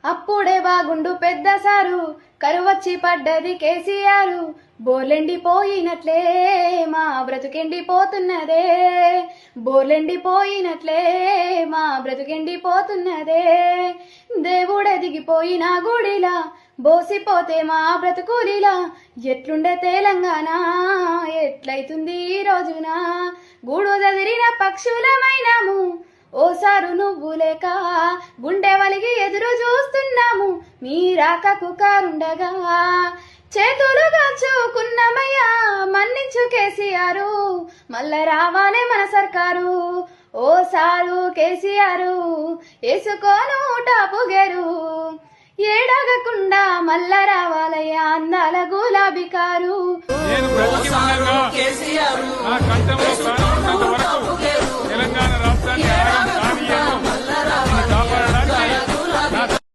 అప్పుడే బాగుండు పెద్ద సారు కరువచ్చి పడ్డది కేసీఆర్ బోర్లెండిపోయినట్లే మా బ్రతుకెండిపోతున్నదే బోర్లెండిపోయినట్లే మా బ్రతుకెండిపోతున్నదే దేవుడెదిగిపోయిన గుడిలా బోసిపోతే మా బ్రతుకులిలా ఎట్లుండే తెలంగాణ ఎట్లయితుంది ఈ రోజున గూడు చదిరిన పక్షులమైనాము ఓసారు నువ్వు లేక గుండె వలిగి ఎదురు చూస్తున్నాము మీ రాకకు కారుండగా చేతులు కాల్చుకున్నామయ్యా మన్నించు కేసీఆర్ మళ్ళ రావాలే మన సర్కారు ఓసారు కేసీఆర్ వేసుకోను టాపు గేరు ఏడగకుండా మళ్ళ రావాలయ్యా అందాల గులాబీ కారు తెలంగాణ రాష్ట్రాన్ని